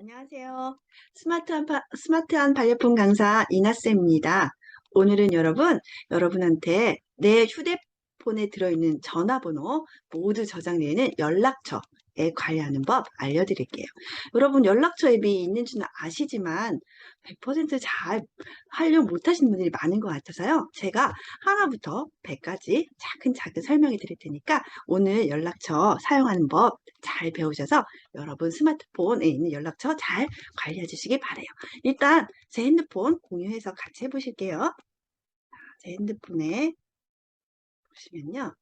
안녕하세요. 스마트한 반려품 강사 이나쌤입니다. 오늘은 여러분한테 내 휴대폰에 들어있는 전화번호 모두 저장되는 연락처에 관리하는 법 알려드릴게요. 여러분 연락처 앱이 있는 줄은 아시지만 100%잘 활용 못하시는 분들이 많은 것 같아서요. 제가 하나부터 100까지 차근차근 설명해 드릴 테니까 오늘 연락처 사용하는 법 잘 배우셔서 여러분 스마트폰에 있는 연락처 잘 관리해 주시기 바래요. 일단 제 핸드폰 공유해서 같이 해보실게요. 제 핸드폰에 보시면요.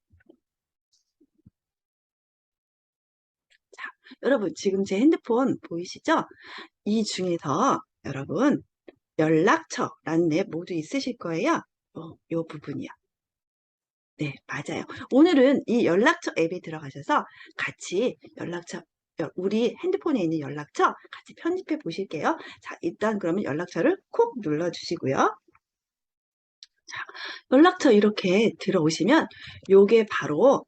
자, 여러분 지금 제 핸드폰 보이시죠? 이 중에서 여러분 연락처라는 앱 모두 있으실 거예요. 요 부분이요. 네, 맞아요. 오늘은 이 연락처 앱에 들어가셔서 같이 우리 핸드폰에 있는 연락처 같이 편집해 보실게요. 자, 일단 그러면 연락처를 콕 눌러 주시고요. 자, 연락처 이렇게 들어오시면 요게 바로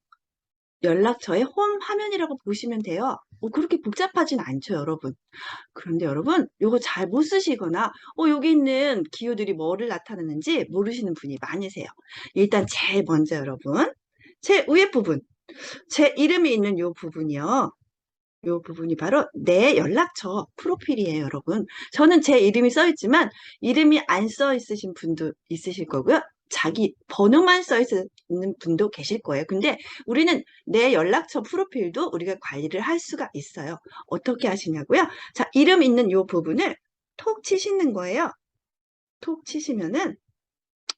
연락처의 홈 화면이라고 보시면 돼요. 그렇게 복잡하진 않죠, 여러분. 그런데 여러분, 요거 잘 못 쓰시거나, 여기 있는 기호들이 뭐를 나타내는지 모르시는 분이 많으세요. 일단 제일 먼저 여러분, 제 위에 부분, 제 이름이 있는 요 부분이요. 요 부분이 바로 내 연락처 프로필이에요, 여러분. 저는 제 이름이 써 있지만 이름이 안 써 있으신 분도 있으실 거고요. 자기 번호만 써 있는 분도 계실 거예요. 근데 우리는 내 연락처 프로필도 우리가 관리를 할 수가 있어요. 어떻게 하시냐고요? 자, 이름 있는 요 부분을 톡 치시는 거예요. 톡 치시면은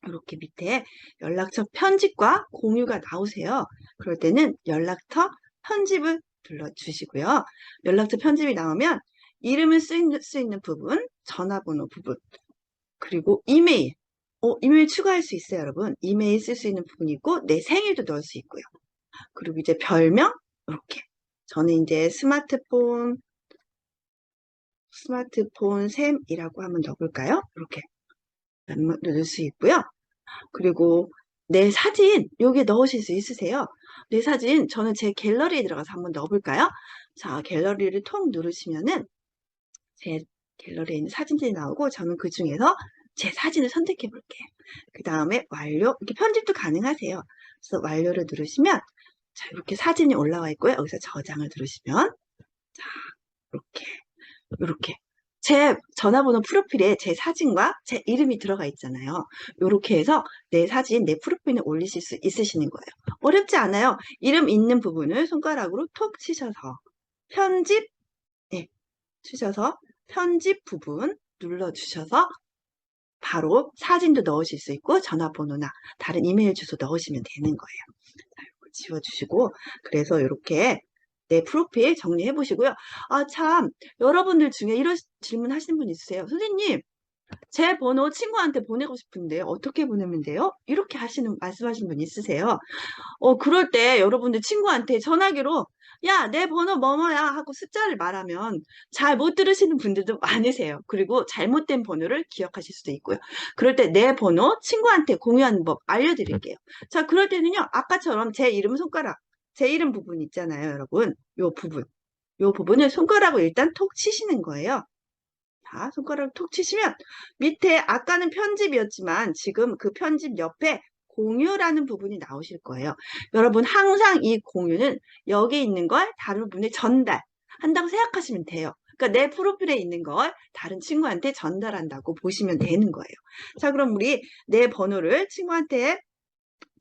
이렇게 밑에 연락처 편집과 공유가 나오세요. 그럴 때는 연락처 편집을 눌러주시고요. 연락처 편집이 나오면 이름을 수 있는 부분, 전화번호 부분, 그리고 이메일. 이메일 추가할 수 있어요, 여러분. 이메일 쓸 수 있는 부분이 있고, 내 생일도 넣을 수 있고요. 그리고 이제 별명, 이렇게. 저는 이제 스마트폰 샘이라고 한번 넣어볼까요? 이렇게 넣을 수 있고요. 그리고 내 사진 여기에 넣으실 수 있으세요? 내 사진 저는 제 갤러리에 들어가서 한번 넣어볼까요? 자, 갤러리를 통 누르시면은 제 갤러리에 있는 사진들이 나오고 저는 그 중에서 제 사진을 선택해 볼게요. 그 다음에 완료, 이렇게 편집도 가능하세요. 그래서 완료를 누르시면 자, 이렇게 사진이 올라와 있고요. 여기서 저장을 누르시면 자, 이렇게 제 전화번호 프로필에 제 사진과 제 이름이 들어가 있잖아요. 이렇게 해서 내 사진, 내 프로필에 올리실 수 있으시는 거예요. 어렵지 않아요. 이름 있는 부분을 손가락으로 톡 치셔서 편집, 네, 치셔서 편집 부분 눌러주셔서 바로 사진도 넣으실 수 있고 전화번호나 다른 이메일 주소 넣으시면 되는 거예요. 자, 이거 지워주시고 그래서 이렇게 내 프로필 정리해 보시고요. 아, 참, 여러분들 중에 이런 질문 하시는 분 있으세요. 선생님, 제 번호 친구한테 보내고 싶은데 어떻게 보내면 돼요? 이렇게 말씀하시는 분 있으세요. 그럴 때 여러분들 친구한테 전화기로 야, 내 번호 뭐뭐야 하고 숫자를 말하면 잘 못 들으시는 분들도 많으세요. 그리고 잘못된 번호를 기억하실 수도 있고요. 그럴 때 내 번호 친구한테 공유하는 법 알려드릴게요. 자, 그럴 때는요, 아까처럼 제 이름 부분 있잖아요, 여러분. 요 부분을 손가락으로 일단 톡 치시는 거예요. 자, 손가락을 톡 치시면 밑에 아까는 편집이었지만 지금 그 편집 옆에 공유라는 부분이 나오실 거예요. 여러분 항상 이 공유는 여기 있는 걸 다른 분에 전달한다고 생각하시면 돼요. 그러니까 내 프로필에 있는 걸 다른 친구한테 전달한다고 보시면 되는 거예요. 자, 그럼 우리 내 번호를 친구한테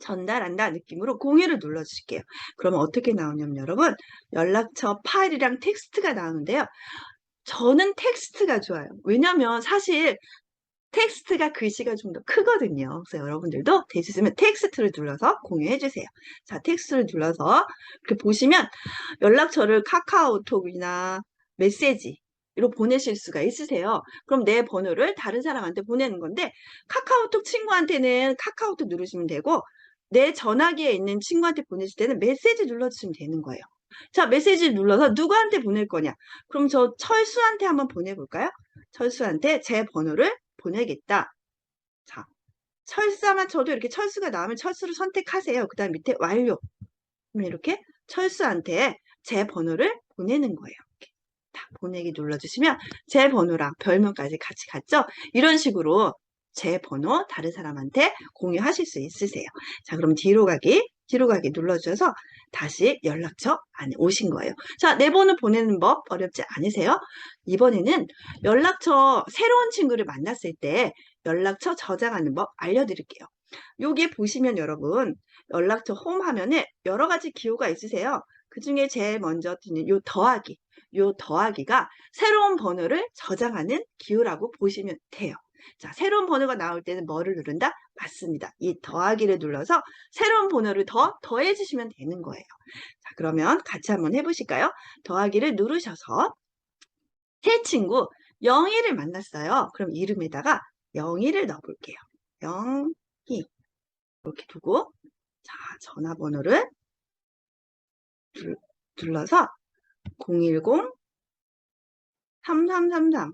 전달한다 느낌으로 공유를 눌러주실게요. 그러면 어떻게 나오냐면 여러분 연락처 파일이랑 텍스트가 나오는데요. 저는 텍스트가 좋아요. 왜냐면 사실 텍스트가 글씨가 좀 더 크거든요. 그래서 여러분들도 될 수 있으면 텍스트를 눌러서 공유해 주세요. 자, 텍스트를 눌러서 이렇게 보시면 연락처를 카카오톡이나 메시지로 보내실 수가 있으세요. 그럼 내 번호를 다른 사람한테 보내는 건데 카카오톡 친구한테는 카카오톡 누르시면 되고 내 전화기에 있는 친구한테 보내실 때는 메시지 눌러주시면 되는 거예요. 자, 메시지 눌러서 누구한테 보낼 거냐? 그럼 저 철수한테 한번 보내볼까요? 철수한테 제 번호를 보내겠다. 자, 철수만 쳐도 이렇게 철수가 나오면 철수를 선택하세요. 그 다음 밑에 완료. 그러면 이렇게 철수한테 제 번호를 보내는 거예요. 이렇게 보내기 눌러주시면 제 번호랑 별명까지 같이 갔죠? 이런 식으로 제 번호 다른 사람한테 공유하실 수 있으세요. 자, 그럼 뒤로 가기 눌러주셔서 다시 연락처 안에 오신 거예요. 자, 내 번호 보내는 법 어렵지 않으세요? 이번에는 연락처 새로운 친구를 만났을 때 연락처 저장하는 법 알려드릴게요. 여기 보시면 여러분 연락처 홈 화면에 여러 가지 기호가 있으세요. 그 중에 제일 먼저 뜨는 요 더하기가 새로운 번호를 저장하는 기호라고 보시면 돼요. 자, 새로운 번호가 나올 때는 뭐를 누른다? 맞습니다. 이 더하기를 눌러서 새로운 번호를 더해 주시면 되는 거예요. 자, 그러면 같이 한번 해보실까요? 더하기를 누르셔서 새 친구 영희를 만났어요. 그럼 이름에다가 영희를 넣어볼게요. 영희 이렇게 두고 자, 전화번호를 눌러서 010 3333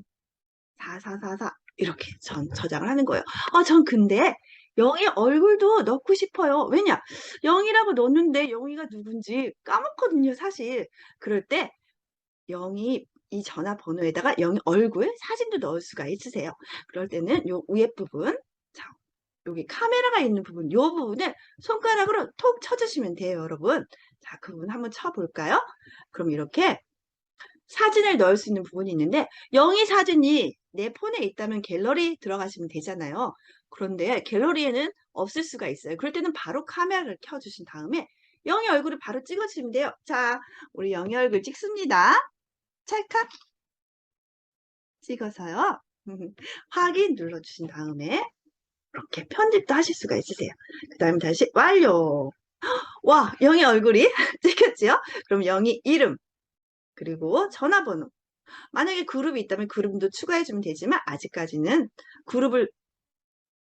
4444 이렇게 저장을 하는 거예요. 전 근데 영희 얼굴도 넣고 싶어요. 왜냐? 영희라고 넣었는데 영희가 누군지 까먹거든요, 사실. 그럴 때 영희 이 전화번호에다가 영희 얼굴 사진도 넣을 수가 있으세요. 그럴 때는 요 위에 부분, 자, 여기 카메라가 있는 부분, 요 부분을 손가락으로 톡 쳐주시면 돼요, 여러분. 자, 그 부분 한번 쳐볼까요? 그럼 이렇게 사진을 넣을 수 있는 부분이 있는데 영희 사진이 내 폰에 있다면 갤러리 들어가시면 되잖아요. 그런데 갤러리에는 없을 수가 있어요. 그럴 때는 바로 카메라를 켜주신 다음에 영희 얼굴을 바로 찍어주시면 돼요. 자, 우리 영희 얼굴 찍습니다. 찰칵 찍어서요. 확인 눌러주신 다음에 이렇게 편집도 하실 수가 있으세요. 그 다음에 다시 완료. 와, 영희 얼굴이 찍혔지요? 그럼 영희 이름 그리고 전화번호 만약에 그룹이 있다면 그룹도 추가해주면 되지만 아직까지는 그룹을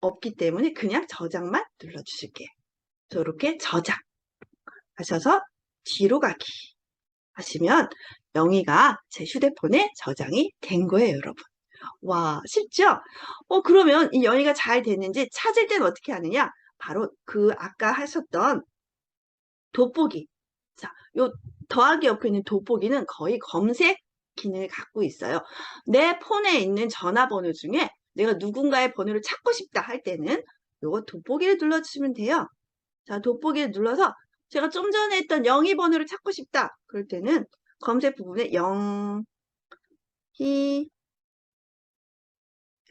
없기 때문에 그냥 저장만 눌러주실게요. 저렇게 저장 하셔서 뒤로 가기 하시면 영희가 제 휴대폰에 저장이 된 거예요, 여러분. 와, 쉽죠? 그러면 이 영희가 잘 됐는지 찾을 때는 어떻게 하느냐? 바로 그 아까 하셨던 돋보기. 자, 요 더하기 옆에 있는 돋보기는 거의 검색 기능을 갖고 있어요. 내 폰에 있는 전화번호 중에 내가 누군가의 번호를 찾고 싶다 할 때는 요거 돋보기를 눌러주시면 돼요. 자, 돋보기를 눌러서 제가 좀 전에 했던 영희 번호를 찾고 싶다. 그럴 때는 검색 부분에 영희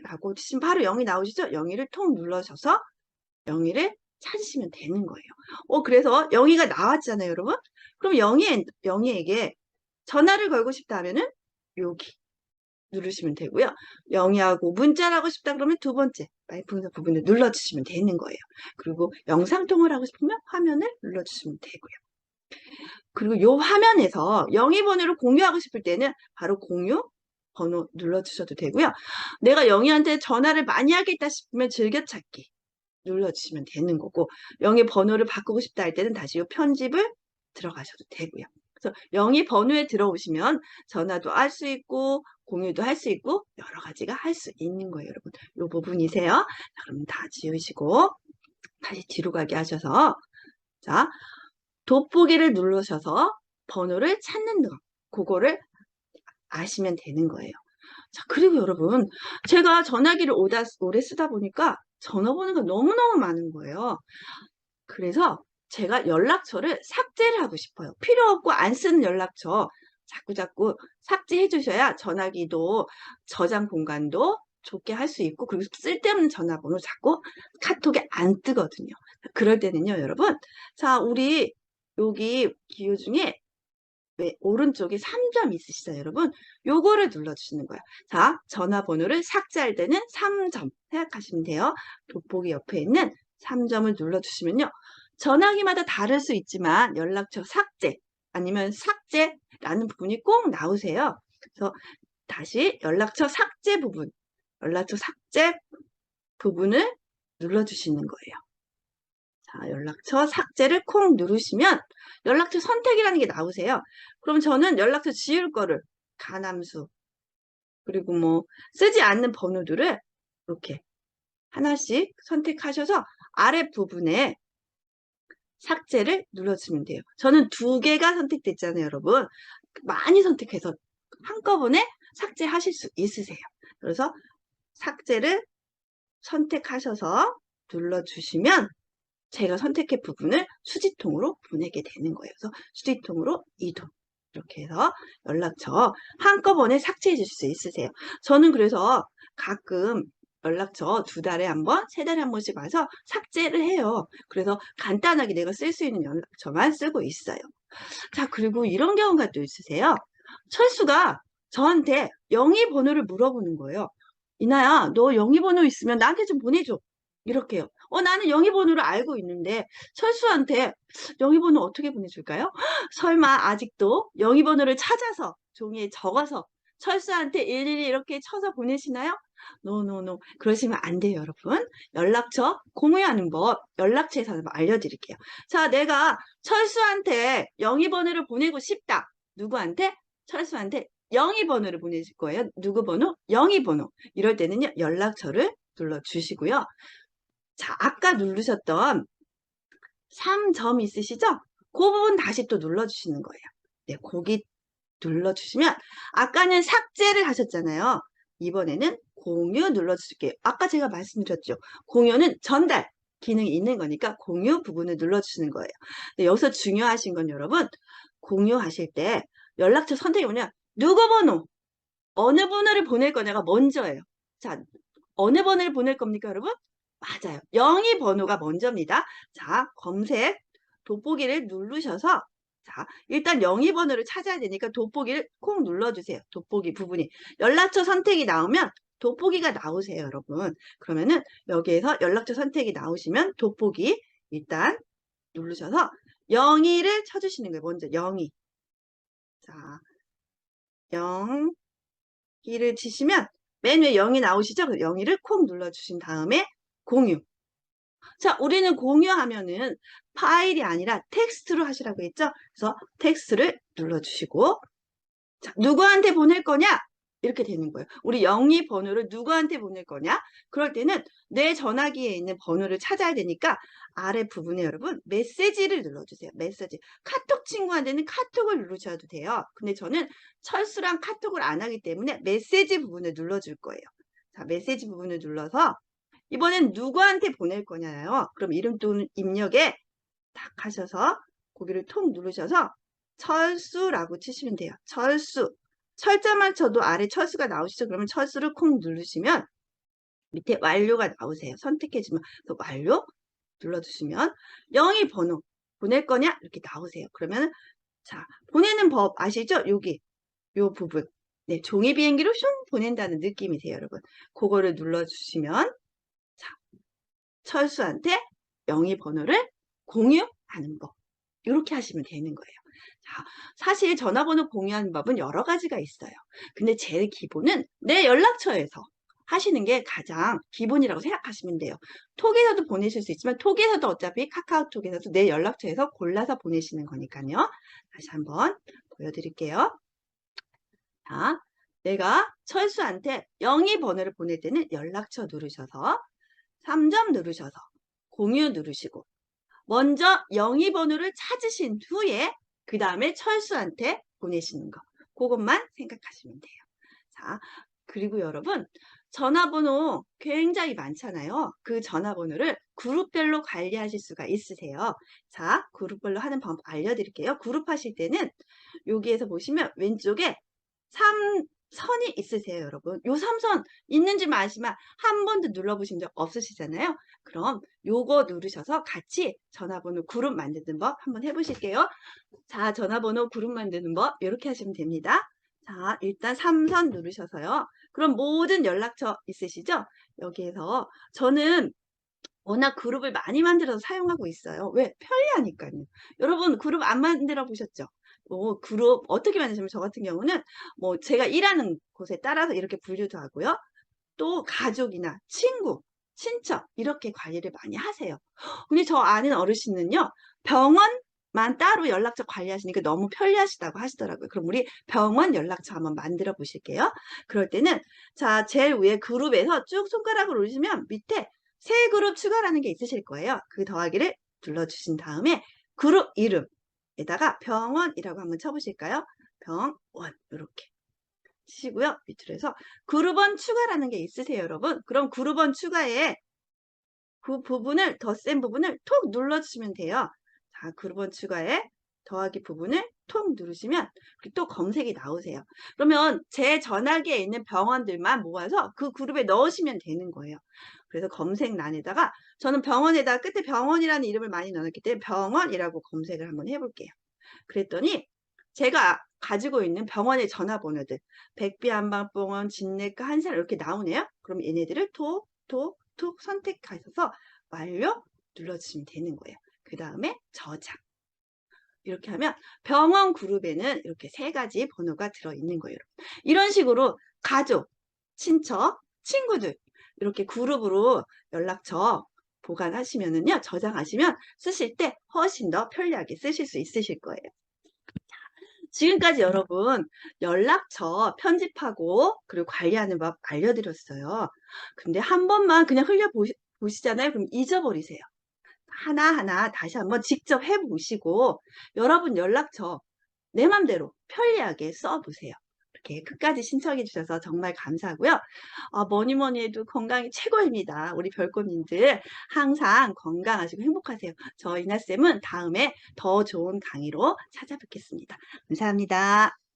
라고 치시면 바로 영희 나오시죠? 영희를 통 눌러셔서 영희를 찾으시면 되는 거예요. 그래서 영희가 나왔잖아요, 여러분. 그럼 영희에게 전화를 걸고 싶다 하면은 여기 누르시면 되고요. 영희하고 문자를 하고 싶다 그러면 두 번째 말풍선 부분을 눌러주시면 되는 거예요. 그리고 영상통화를 하고 싶으면 화면을 눌러주시면 되고요. 그리고 요 화면에서 영희 번호를 공유하고 싶을 때는 바로 공유 번호 눌러주셔도 되고요. 내가 영희한테 전화를 많이 하겠다 싶으면 즐겨찾기 눌러주시면 되는 거고 영희 번호를 바꾸고 싶다 할 때는 다시 이 편집을 들어가셔도 되고요. 그래서 영희 번호에 들어오시면 전화도 할 수 있고 공유도 할 수 있고 여러 가지가 할 수 있는 거예요, 여러분. 이 부분이세요. 자, 그럼 다 지우시고 다시 뒤로 가게 하셔서 자, 돋보기를 누르셔서 번호를 찾는 거 그거를 아시면 되는 거예요. 자, 그리고 여러분 제가 전화기를 오래 쓰다 보니까 전화번호가 너무너무 많은 거예요. 그래서 제가 연락처를 삭제를 하고 싶어요. 필요 없고 안 쓰는 연락처 자꾸 삭제해 주셔야 전화기도 저장 공간도 좋게 할 수 있고 그리고 쓸데없는 전화번호 자꾸 카톡에 안 뜨거든요. 그럴 때는요, 여러분. 자, 우리 여기 기호 중에 오른쪽에 3점 있으시죠, 여러분? 요거를 눌러주시는 거예요. 자, 전화번호를 삭제할 때는 3점 생각하시면 돼요. 돋보기 옆에 있는 3점을 눌러주시면요. 전화기마다 다를 수 있지만 연락처 삭제 아니면 삭제라는 부분이 꼭 나오세요. 그래서 다시 연락처 삭제 부분을 눌러주시는 거예요. 자, 연락처 삭제를 콩 누르시면 연락처 선택이라는 게 나오세요. 그럼 저는 연락처 지울 거를 가남수 그리고 뭐 쓰지 않는 번호들을 이렇게 하나씩 선택하셔서 아랫부분에 삭제를 눌러주면 돼요. 저는 2개가 선택됐잖아요, 여러분. 많이 선택해서 한꺼번에 삭제하실 수 있으세요. 그래서 삭제를 선택하셔서 눌러주시면 제가 선택한 부분을 수지통으로 보내게 되는 거예요. 그래서 수지통으로 이동. 이렇게 해서 연락처 한꺼번에 삭제해 줄 수 있으세요. 저는 그래서 가끔 연락처 2달에 한 번, 3달에 한 번씩 와서 삭제를 해요. 그래서 간단하게 내가 쓸 수 있는 연락처만 쓰고 있어요. 자, 그리고 이런 경우가 또 있으세요. 철수가 저한테 영희번호를 물어보는 거예요. 이나야, 너 영희번호 있으면 나한테 좀 보내줘. 이렇게요. 나는 영희번호를 알고 있는데 철수한테 영희번호 어떻게 보내줄까요? 설마 아직도 영희번호를 찾아서 종이에 적어서 철수한테 일일이 이렇게 쳐서 보내시나요? 노노노. 그러시면 안 돼요, 여러분. 연락처 공유하는 법 연락처에서 한번 알려드릴게요. 자, 내가 철수한테 영희번호를 보내고 싶다. 누구한테? 철수한테 영희번호를 보내실 거예요. 누구 번호? 영희번호. 이럴 때는요, 연락처를 눌러주시고요. 자, 아까 누르셨던 3점 있으시죠? 그 부분 다시 또 눌러주시는 거예요. 네, 거기 눌러주시면 아까는 삭제를 하셨잖아요. 이번에는 공유 눌러주실게요. 아까 제가 말씀드렸죠. 공유는 전달 기능이 있는 거니까 공유 부분을 눌러주시는 거예요. 네, 여기서 중요하신 건 여러분, 공유하실 때 연락처 선택이 뭐냐, 누구 번호, 어느 번호를 보낼 거냐가 먼저예요. 자, 어느 번호를 보낼 겁니까, 여러분? 맞아요. 영희 번호가 먼저입니다. 자, 검색 돋보기를 누르셔서 자, 일단 영희 번호를 찾아야 되니까 돋보기를 콕 눌러주세요. 돋보기 부분이. 연락처 선택이 나오면 돋보기가 나오세요, 여러분. 그러면은 여기에서 연락처 선택이 나오시면 돋보기 일단 누르셔서 영희를 쳐주시는 거예요. 먼저 영희. 자, 영희를 치시면 맨 위에 0이 나오시죠? 그 0이를 콕 눌러주신 다음에 공유. 자, 우리는 공유하면은 파일이 아니라 텍스트로 하시라고 했죠? 그래서 텍스트를 눌러주시고, 자, 누구한테 보낼 거냐? 이렇게 되는 거예요. 우리 영희 번호를 누구한테 보낼 거냐? 그럴 때는 내 전화기에 있는 번호를 찾아야 되니까 아래 부분에 여러분 메시지를 눌러주세요. 메시지. 카톡 친구한테는 카톡을 누르셔도 돼요. 근데 저는 철수랑 카톡을 안 하기 때문에 메시지 부분을 눌러줄 거예요. 자, 메시지 부분을 눌러서 이번엔 누구한테 보낼 거냐요. 그럼 이름 또는 입력에 딱 하셔서 고기를 톡 누르셔서 철수라고 치시면 돼요. 철수. 철자만 쳐도 아래 철수가 나오시죠. 그러면 철수를 콕 누르시면 밑에 완료가 나오세요. 선택해주면 완료 눌러주시면 영희 번호 보낼 거냐 이렇게 나오세요. 그러면 자, 보내는 법 아시죠? 여기 요 부분. 네, 종이 비행기로 슝 보낸다는 느낌이세요, 여러분. 그거를 눌러주시면 자, 철수한테 영희 번호를 공유하는 법. 이렇게 하시면 되는 거예요. 자, 사실 전화번호 공유하는 법은 여러 가지가 있어요. 근데 제일 기본은 내 연락처에서 하시는 게 가장 기본이라고 생각하시면 돼요. 톡에서도 보내실 수 있지만 톡에서도 어차피 카카오톡에서도 내 연락처에서 골라서 보내시는 거니까요. 다시 한번 보여드릴게요. 자, 내가 철수한테 영희 번호를 보낼 때는 연락처 누르셔서 3점 누르셔서 공유 누르시고 먼저 영희 번호를 찾으신 후에 그 다음에 철수한테 보내시는 거. 그것만 생각하시면 돼요. 자, 그리고 여러분 전화번호 굉장히 많잖아요. 그 전화번호를 그룹별로 관리하실 수가 있으세요. 자, 그룹별로 하는 방법 알려드릴게요. 그룹 하실 때는 여기에서 보시면 왼쪽에 3선이 있으세요, 여러분. 요 3선 있는지만 아시면 한 번도 눌러보신 적 없으시잖아요. 그럼 요거 누르셔서 같이 전화번호 그룹 만드는 법 한번 해보실게요. 자, 전화번호 그룹 만드는 법 이렇게 하시면 됩니다. 자, 일단 3선 누르셔서요. 그럼 모든 연락처 있으시죠? 여기에서 저는 워낙 그룹을 많이 만들어서 사용하고 있어요. 왜? 편리하니까요. 여러분 그룹 안 만들어 보셨죠? 그룹 어떻게 만드시면 저 같은 경우는 뭐 제가 일하는 곳에 따라서 이렇게 분류도 하고요. 또 가족이나 친구, 친척 이렇게 관리를 많이 하세요. 근데 저 아는 어르신은요. 병원만 따로 연락처 관리하시니까 너무 편리하시다고 하시더라고요. 그럼 우리 병원 연락처 한번 만들어 보실게요. 그럴 때는 자, 제일 위에 그룹에서 쭉 손가락을 올리시면 밑에 새 그룹 추가라는 게 있으실 거예요. 그 더하기를 눌러주신 다음에 그룹 이름에다가 병원이라고 한번 쳐보실까요? 병원 이렇게 치시고요. 밑으로 해서 그룹원 추가라는 게 있으세요, 여러분. 그럼 그룹원 추가에 그 부분을 더 센 부분을 톡 눌러주시면 돼요. 자, 그룹원 추가에 더하기 부분을 톡 누르시면 또 검색이 나오세요. 그러면 제 전화기에 있는 병원들만 모아서 그 그룹에 넣으시면 되는 거예요. 그래서 검색란에다가 저는 병원에다가 끝에 병원이라는 이름을 많이 넣었기 때문에 병원이라고 검색을 한번 해볼게요. 그랬더니 제가 가지고 있는 병원의 전화번호들 백비한방병원, 진내과, 한산 이렇게 나오네요. 그럼 얘네들을 톡 선택하셔서 완료 눌러주시면 되는 거예요. 그 다음에 저장. 이렇게 하면 병원 그룹에는 이렇게 3가지 번호가 들어있는 거예요. 이런 식으로 가족, 친척, 친구들 이렇게 그룹으로 연락처 보관하시면은요, 저장하시면 쓰실 때 훨씬 더 편리하게 쓰실 수 있으실 거예요. 지금까지 여러분 연락처 편집하고 그리고 관리하는 법 알려드렸어요. 근데 한 번만 그냥 보시잖아요. 그럼 잊어버리세요. 하나하나 다시 한번 직접 해보시고 여러분 연락처 내 맘대로 편리하게 써보세요. 이렇게 끝까지 신청해 주셔서 정말 감사하고요. 뭐니 해도 건강이 최고입니다. 우리 별꽃님들 항상 건강하시고 행복하세요. 저 이나쌤은 다음에 더 좋은 강의로 찾아뵙겠습니다. 감사합니다.